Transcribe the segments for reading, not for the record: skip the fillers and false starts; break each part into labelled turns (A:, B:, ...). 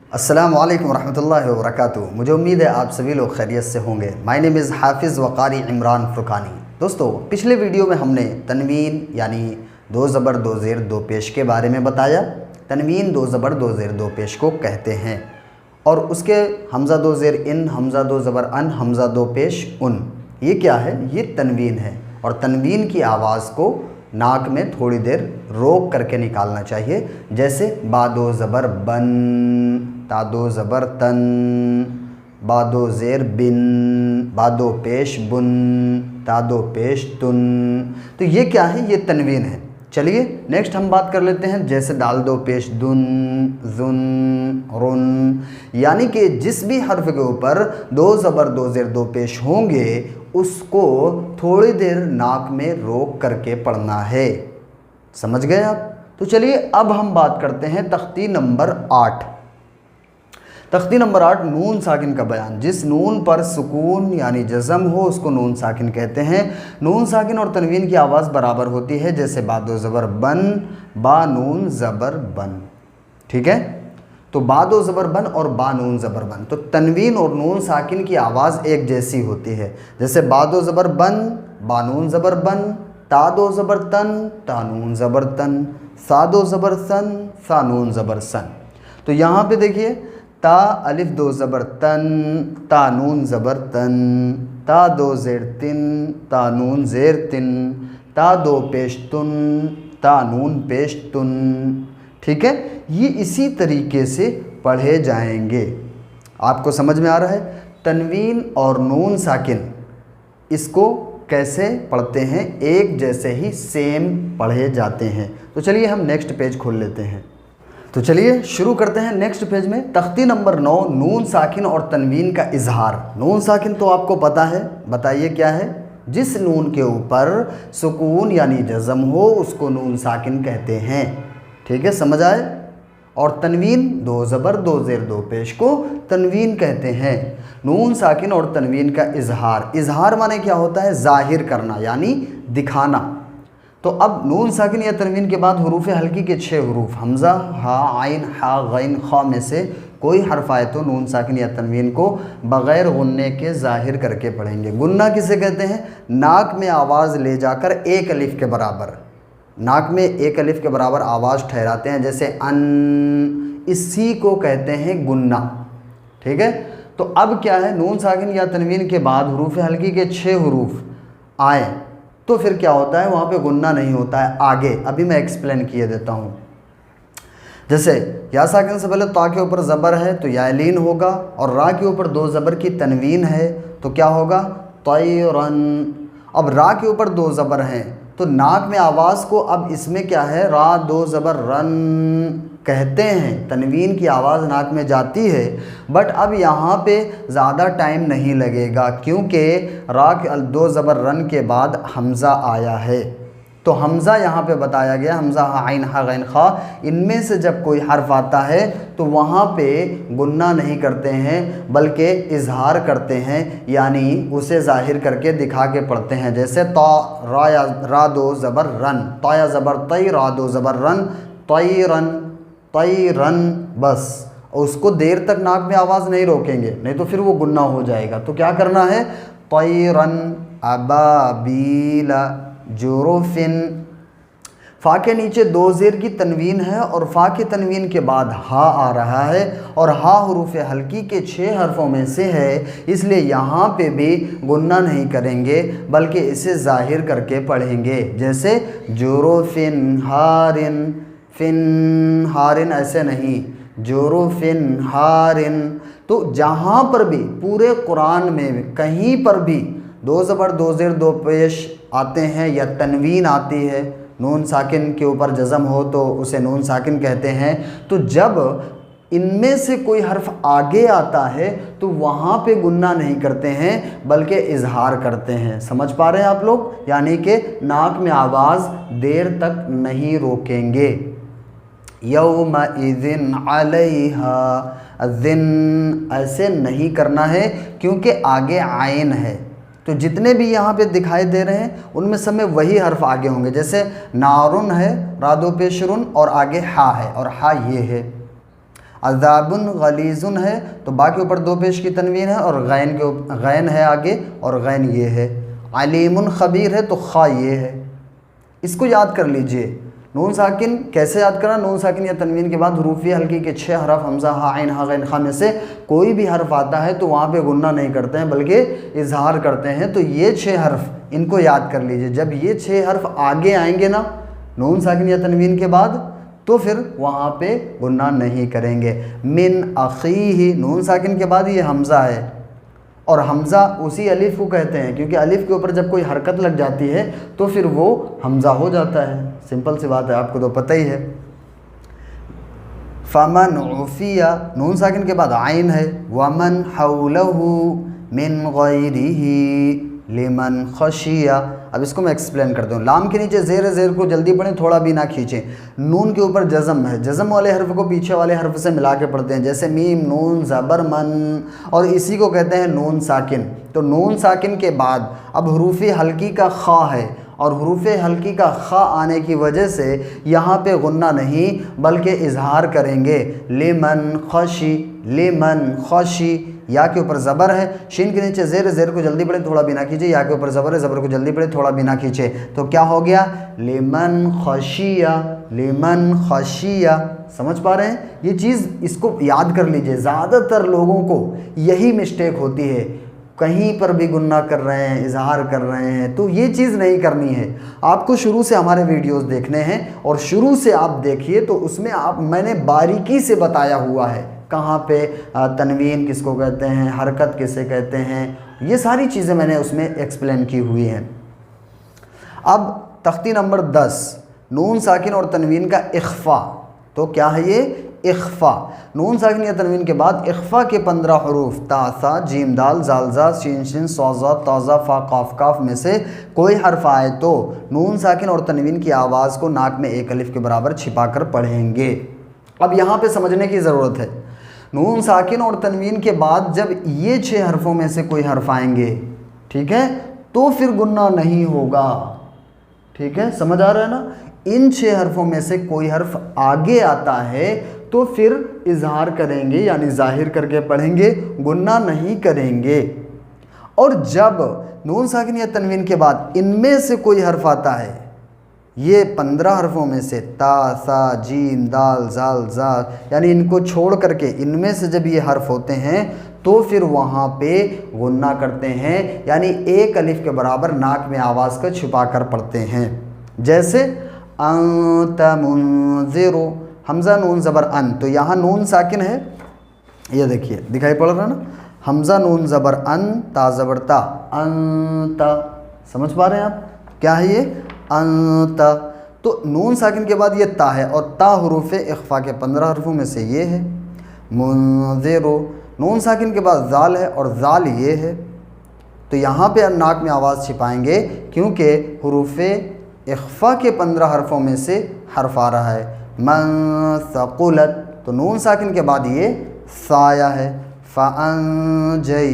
A: अस्सलाम वालेकुम रहमतुल्लाहि व बरकातुहू। मुझे उम्मीद है आप सभी लोग खैरियत से होंगे। माय नेम इज़ हाफिज़ वक़ारी इमरान फ़ुरक़ानी। दोस्तों, पिछले वीडियो में हमने तनवीन यानी दो ज़बर दो ज़ेर दो पेश के बारे में बताया। तनवीन दो ज़बर दो ज़ेर दो पेश को कहते हैं और उसके हमज़ा दो ज़ेर इन, हमज़ा दो ज़बर अन, हमज़ा दो पेश उन, ये क्या है? ये तनवीन है। और तनवीन की आवाज़ को नाक में थोड़ी देर रोक करके निकालना चाहिए। जैसे बादो ज़बर बन, तादो ज़बर तन, बादो ज़ेर बिन, बादो पेश बुन, तादो पेश तुन। तो ये क्या है? ये तनवीन है। चलिए नेक्स्ट हम बात कर लेते हैं। जैसे दाल दो पेश दुन, जुन, रुन, यानी कि जिस भी हर्फ के ऊपर दो ज़बर दो ज़ेर दो पेश होंगे उसको थोड़ी देर नाक में रोक करके पढ़ना है। समझ गए आप? तो चलिए अब हम बात करते हैं तख्ती नंबर 8। तख्ती नंबर 8 नून साकिन का बयान। जिस नून पर सुकून यानी जज़म हो उसको नून साकिन कहते हैं। नून साकिन और तनवीन की आवाज़ बराबर होती है। जैसे बादो ज़बर बन, बा नून ज़बर बन। ठीक है, तो बादो ज़बर बन और बा नून ज़बर बन। तो तनवीन और नून साकिन की आवाज़ एक जैसी होती है। जैसे बादो ज़बर बन, बा नून ज़बर बन, तादो ज़बर तन, ता नून ज़बर तन, सादो ज़बर सन, सा नून ज़बर सन। तो यहाँ पे देखिए, ता अलिफ दो ज़बर तन, ता नून ज़बर तन, ता दो ज़ेर तिन, ता नून ज़ेर तिन, ता दो पेश तुन, ता नून पेश तुन। ठीक है, ये इसी तरीके से पढ़े जाएंगे। आपको समझ में आ रहा है? तनवीन और नून साकिन इसको कैसे पढ़ते हैं, एक जैसे ही सेम पढ़े जाते हैं। तो चलिए हम नेक्स्ट पेज खोल लेते हैं। तो चलिए शुरू करते हैं नेक्स्ट पेज में। तख्ती नंबर 9 नून साकिन और तनवीन का इजहार। नून साकिन तो आपको पता है, बताइए क्या है? जिस नून के ऊपर सुकून यानी जज़म हो उसको नून साकिन कहते हैं। ठीक है, समझ आए? और तनवीन दो ज़बर दो ज़ेर दो पेश को तनवीन कहते हैं। नून साकिन और तनवीन का इजहार। इजहार माने क्या होता है? ज़ाहिर करना यानी दिखाना। तो अब नून साकिन या तनवीन के बाद हुरूफ हल्की के 6 हरूफ हमज़ा, हा, आइन, हा, गैन, खा में से कोई हर्फ आए तो नून साकिन या तनवीन को बग़ैर गुन्ने के ज़ाहिर करके पढ़ेंगे। गुन्ना किसे कहते हैं? नाक में आवाज़ ले जाकर एक अलिफ के बराबर, नाक में एक अलिफ के बराबर आवाज़ ठहराते हैं। जैसे अन, इसी को कहते हैं गुन्ना। ठीक है, तो अब क्या है? नून साकिन या तनवीन के बाद हुरूफ हल्की के 6 हरूफ आए तो फिर क्या होता है? वहाँ पे गुन्ना नहीं होता है आगे। अभी मैं एक्सप्लेन किए देता हूँ। जैसे या साकिन से पहले ता के ऊपर ज़बर है तो यालीन होगा, और रा के ऊपर दो ज़बर की तनवीन है तो क्या होगा? तैरन। अब रा के ऊपर दो ज़बर हैं तो नाक में आवाज़ को अब इसमें क्या है? रा दो ज़बर रन कहते हैं। तनवीन की आवाज़ नाक में जाती है, बट अब यहाँ पे ज़्यादा टाइम नहीं लगेगा क्योंकि रा के दो ज़बर रन के बाद हमज़ा आया है। तो हमज़ा यहाँ पे बताया गया, हमज़ा, हा, आइन, हा, गैन, खा, इनमें से जब कोई हर्फ आता है तो वहाँ पे गुन्ना नहीं करते हैं बल्कि इजहार करते हैं, यानी उसे ज़ाहिर करके दिखा के पढ़ते हैं। जैसे ता रा दो ज़बर रन, ताया ज़बर तई, रा दो ज़बर रन, तई रन, तई रन, बस। उसको देर तक नाक में आवाज़ नहीं रोकेंगे, नहीं तो फिर वो गुन्ना हो जाएगा। तो क्या करना है? तई रन अबाबीला जुरुफिन। फ़ा के नीचे दो ज़ेर की तनवीन है और फ़ा की तनवीन के बाद हा आ रहा है, और हा हुरूफ हल्की के 6 हर्फ़ों में से है, इसलिए यहाँ पे भी गुन्ना नहीं करेंगे बल्कि इसे ज़ाहिर करके पढ़ेंगे। जैसे जुरुफिन हारिन, फिन हारिन ऐसे नहीं, जुरुफिन हारिन। तो जहाँ पर भी पूरे कुरान में कहीं पर भी दो ज़बर दो ज़ेर दो पेश आते हैं या तनवीन आती है, नून साकिन के ऊपर जज़म हो तो उसे नून साकिन कहते हैं। तो जब इनमें से कोई हर्फ आगे आता है तो वहाँ पे गुन्ना नहीं करते हैं बल्कि इजहार करते हैं। समझ पा रहे हैं आप लोग? यानी कि नाक में आवाज़ देर तक नहीं रोकेंगे। यौमइज़िन अलैहा ज़िन ऐसे नहीं करना है क्योंकि आगे आइन है। तो जितने भी यहाँ पे दिखाई दे रहे हैं उनमें सब में वही हर्फ आगे होंगे। जैसे नारुन है, रादो पेशरुन, और आगे हा है और हा ये है। अज़ाबुन गलीज़ुन है तो बा के ऊपर दो पेश की तनवीन है और गैन है आगे और गैन ये है। अलीमुन खबीर है तो खा ये है। इसको याद कर लीजिए। नून साकिन कैसे याद करना, नून साकिन या तनवीन के बाद हुरूफ़ी हल्की के 6 हरफ हमज़ा हा आइन हा गैन खा में से कोई भी हर्फ आता है तो वहाँ पे गुन्ना नहीं करते हैं बल्कि इजहार करते हैं। तो ये 6 हर्फ इनको याद कर लीजिए। जब ये 6 हर्फ आगे आएंगे ना नून साकिन या तनवीन के बाद तो फिर वहाँ पे गुन्ना नहीं करेंगे। मिन अखीही नून साकिन के बाद ये हमज़ा है और हमज़ा उसी अलिफ को कहते हैं क्योंकि अलिफ के ऊपर जब कोई हरकत लग जाती है तो फिर वो हमज़ा हो जाता है। सिंपल सी बात है, आपको तो पता ही है। फ़मन उफ़िया नून साकिन के बाद आइन है। वमन हौलहु मिन गैरिही लिमन खशिया। अब इसको मैं एक्सप्लेन करता हूँ। लाम के नीचे ज़ेर ज़ेर को जल्दी पढ़ें, थोड़ा भी ना खींचें। नून के ऊपर जज़म है, जज़म वाले हर्फ को पीछे वाले हर्फ से मिला के पढ़ते हैं, जैसे मीम नून ज़बर मन, और इसी को कहते हैं नून साकिन। तो नून साकिन के बाद अब हुरूफ़ हल्की का खा है और हुरूफ़ हल्की का खा आने की वजह से यहाँ पे गुन्ना नहीं बल्कि इजहार करेंगे। लिमन खशी, लिमन खशी। या के ऊपर ज़बर है, शीन के नीचे ज़ेर, ज़ेर को जल्दी पढ़े थोड़ा भी ना खींचे। या के ऊपर ज़बर है, ज़बर को जल्दी पढ़े थोड़ा भी ना खींचे। तो क्या हो गया, लिमन खशिया, लिमन खशिया। समझ पा रहे हैं ये चीज़, इसको याद कर लीजिए। ज़्यादातर लोगों को यही मिस्टेक होती है, कहीं पर भी गुन्ना कर रहे हैं, इजहार कर रहे हैं, तो ये चीज़ नहीं करनी है। आपको शुरू से हमारे वीडियोस देखने हैं और शुरू से आप देखिए तो उसमें मैंने बारीकी से बताया हुआ है कहाँ पे तनवीन किसको कहते हैं, हरकत किसे कहते हैं, ये सारी चीज़ें मैंने उसमें एक्सप्लेन की हुई हैं। अब तख्ती नंबर 10 नून साकिन और तनवीन का इख्फा। तो क्या है ये इख्फा। नून साकिन या तनवीन के बाद इख्फा के 15 हरूफ ता सा जीम दाल जाल जा शीन शिन सौजा तौजा फा काफ काफ में से कोई हर्फ आए तो नून साकिन और तनवीन की आवाज़ को नाक में एक अलिफ के बराबर छिपा कर पढ़ेंगे। अब यहाँ पे समझने की ज़रूरत है, नून साकिन और तनवीन के बाद जब ये 6 हरफों में से कोई हर्फ आएंगे, ठीक है, तो फिर गुन्ना नहीं होगा। ठीक है, समझ आ रहा है ना। इन 6 हरफों में से कोई हर्फ आगे आता है तो फिर इजहार करेंगे यानी जाहिर करके पढ़ेंगे, गुन्ना नहीं करेंगे। और जब नून साकिन या तनवीन के बाद इनमें से कोई हर्फ आता है, ये 15 हरफों में से ता सा जीम दाल जाल जा, यानी इनको छोड़ करके इनमें से जब ये हर्फ होते हैं तो फिर वहाँ पे गुन्ना करते हैं, यानी एक अलिफ के बराबर नाक में आवाज़ को छुपा कर पढ़ते हैं। जैसे अंत मुंज़िरु, हमज़ा नून ज़बर अन, तो यहाँ नून साकिन है, ये देखिए दिखाई पड़ रहा है ना, हमज़ा नून ज़बर अन ता ज़बर ता अंता। समझ पा रहे हैं आप क्या है ये अंता। तो नून साकिन के बाद ये ता है और ता हुरूफ़ इख्फा के 15 हरफों में से ये है। मुंज़िरु, नून साकिन के बाद ज़ाल है और ज़ाल ये है, तो यहाँ पे नाक में आवाज़ छिपाएंगे क्योंकि हुरूफ़ इख्फा के 15 हरफों में से हर्फ आ रहा है। मन सक़ुलत, तो नून साकिन के बाद ये साया है। फ़अंजयनाहुम,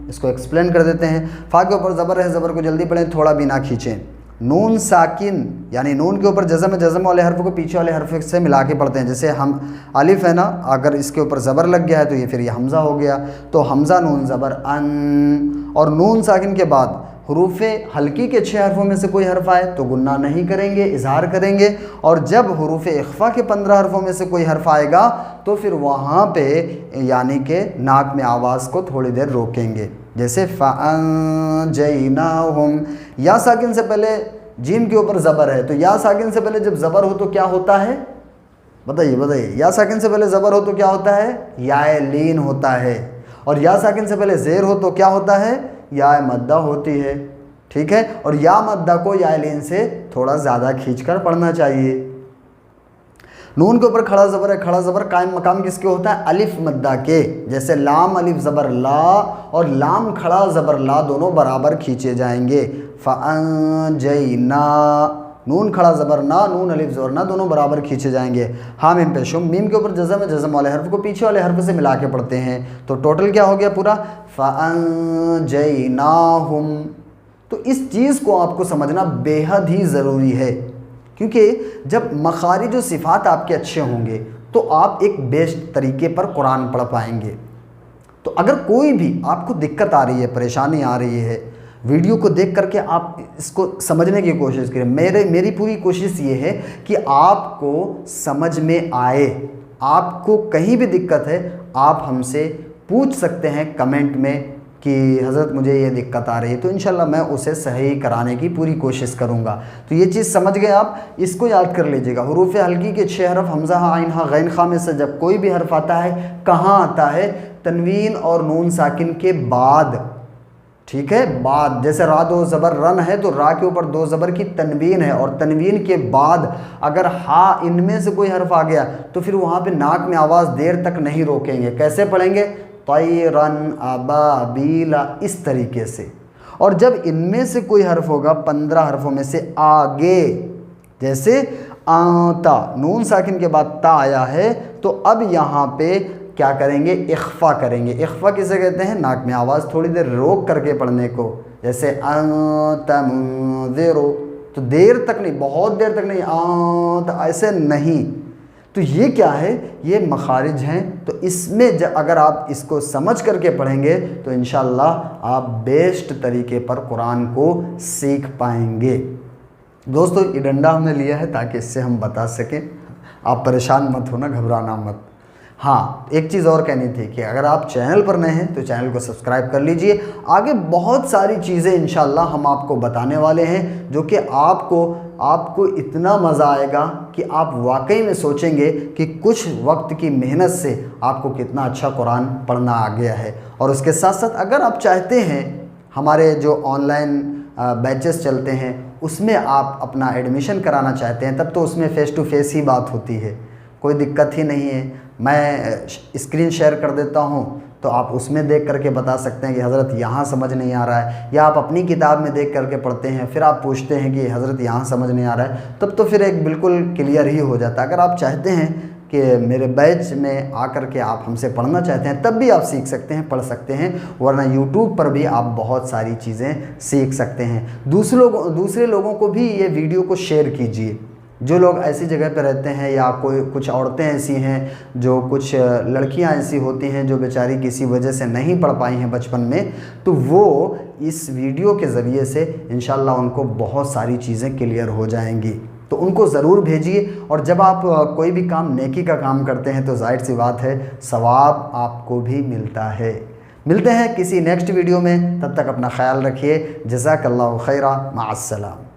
A: इसको एक्सप्लेन कर देते हैं। फ़ा के ऊपर ज़बर है, ज़बर को जल्दी पढ़ें, थोड़ा भी ना खींचें। नून साकिन यानी नून के ऊपर जज़म है, जज़म वाले हर्फ को पीछे वाले हर्फ से मिला के पढ़ते हैं। जैसे हम अलिफ है ना, अगर इसके ऊपर ज़बर लग गया है तो ये फिर ये हमज़ा हो गया, तो हमज़ा नून ज़बर अन। और नून साकिन के बाद हुरूफ़ हल्की के 6 हरफों में से कोई हर्फ आए तो गुन्ना नहीं करेंगे, इजहार करेंगे। और जब हुरूफ़ इख्फा के 15 हरफों में से कोई हर्फ आएगा तो फिर वहाँ पे यानी कि नाक में आवाज़ को थोड़ी देर रोकेंगे। जैसे फ़अंजयनाहुम, या साकिन से पहले जीम के ऊपर ज़बर है, तो या साकिन से पहले जब ज़बर हो तो क्या होता है, बताइए बताइए। या साकिन से पहले ज़बर हो तो क्या होता है, या लीन होता है। और या साकिन से पहले ज़ेर हो तो क्या होता है, या मद्दा होती है। ठीक है, और या मद्दा को या लीन से थोड़ा ज़्यादा खींचकर पढ़ना चाहिए। नून के ऊपर खड़ा ज़बर है, खड़ा ज़बर कायम मकाम किसके होता है, अलिफ मद्दा के। जैसे लाम अलिफ ज़बर ला और लाम खड़ा ज़बर ला दोनों बराबर खींचे जाएंगे। फ़अंजयना, नून खड़ा ज़बर ना, नून अलिफ ज़बर ना, दोनों बराबर खींचे जाएंगे। हाँ मीम पेशुम, मीम के ऊपर जज़म है, जज़म वाले हर्फ को पीछे वाले हर्फ से मिला के पढ़ते हैं। तो टोटल क्या हो गया पूरा, फ़अंजयनाहुम। तो इस चीज़ को आपको समझना बेहद ही ज़रूरी है, क्योंकि जब मखारिज व सिफ़ात आपके अच्छे होंगे तो आप एक बेस्ट तरीके पर कुरान पढ़ पाएंगे। तो अगर कोई भी आपको दिक्कत आ रही है, परेशानी आ रही है, वीडियो को देख करके आप इसको समझने की कोशिश करें। मेरी पूरी कोशिश ये है कि आपको समझ में आए। आपको कहीं भी दिक्कत है आप हमसे पूछ सकते हैं कमेंट में कि हज़रत मुझे ये दिक्कत आ रही है, तो इंशाल्लाह मैं उसे सही कराने की पूरी कोशिश करूँगा। तो ये चीज़ समझ गए आप, इसको याद कर लीजिएगा। हरूफ हल्की के 6 हरफ हमज़ा हा आइन हा गैन खा में से जब कोई भी हर्फ आता है कहाँ आता है? तनवीन और नून साकिन के बाद, ठीक है, बाद। जैसे रा दो ज़बर रन है तो रा के ऊपर 2 ज़बर की तनवीन है, और तनवीन के बाद अगर हा इनमें से कोई हर्फ आ गया तो फिर वहाँ पे नाक में आवाज़ देर तक नहीं रोकेंगे। कैसे पढ़ेंगे? तैरन अबाबीला, इस तरीके से। और जब इनमें से कोई हर्फ होगा 15 हर्फों में से आगे, जैसे आता, नून साकिन के बाद ता आया है, तो अब यहाँ पे क्या करेंगे? इख्फा करेंगे। इख्फा किसे कहते हैं? नाक में आवाज़ थोड़ी देर रोक करके पढ़ने को। जैसे अंतमुंज़िरो, तो देर तक नहीं, बहुत देर तक नहीं, तो ऐसे नहीं। तो ये क्या है? ये मखारिज हैं। तो इसमें अगर आप इसको समझ करके पढ़ेंगे तो इंशाअल्लाह आप बेस्ट तरीके पर कुरान को सीख पाएंगे। दोस्तों, ये डंडा हमने लिया है ताकि इससे हम बता सकें। आप परेशान मत होना, घबराना मत। हाँ, एक चीज़ और कहनी थी कि अगर आप चैनल पर नए हैं तो चैनल को सब्सक्राइब कर लीजिए। आगे बहुत सारी चीज़ें इंशाल्लाह हम आपको बताने वाले हैं जो कि आपको इतना मज़ा आएगा कि आप वाकई में सोचेंगे कि कुछ वक्त की मेहनत से आपको कितना अच्छा कुरान पढ़ना आ गया है। और उसके साथ साथ अगर आप चाहते हैं, हमारे जो ऑनलाइन बैचेस चलते हैं उसमें आप अपना एडमिशन कराना चाहते हैं, तब तो उसमें फ़ेस टू फेस ही बात होती है, कोई दिक्कत ही नहीं है। मैं स्क्रीन शेयर कर देता हूँ तो आप उसमें देख करके बता सकते हैं कि हज़रत यहाँ समझ नहीं आ रहा है, या आप अपनी किताब में देख करके पढ़ते हैं, फिर आप पूछते हैं कि हज़रत यहाँ समझ नहीं आ रहा है, तब तो फिर एक बिल्कुल क्लियर ही हो जाता है। अगर आप चाहते हैं कि मेरे बैच में आकर के आप हमसे पढ़ना चाहते हैं, तब भी आप सीख सकते हैं, पढ़ सकते हैं, वरना यूट्यूब पर भी आप बहुत सारी चीज़ें सीख सकते हैं। दूसरे लोगों को भी ये वीडियो को शेयर कीजिए। जो लोग ऐसी जगह पर रहते हैं, या कुछ औरतें ऐसी हैं, जो कुछ लड़कियां ऐसी होती हैं जो बेचारी किसी वजह से नहीं पढ़ पाई हैं बचपन में, तो वो इस वीडियो के ज़रिए से इंशाल्लाह उनको बहुत सारी चीज़ें क्लियर हो जाएंगी। तो उनको ज़रूर भेजिए। और जब आप कोई भी काम नेकी का काम करते हैं तो जाहिर सी बात है सवाब आपको भी मिलता है। मिलते हैं किसी नेक्स्ट वीडियो में, तब तक अपना ख्याल रखिए। जज़ाकल्लाहु खैरा, माअस्सलाम।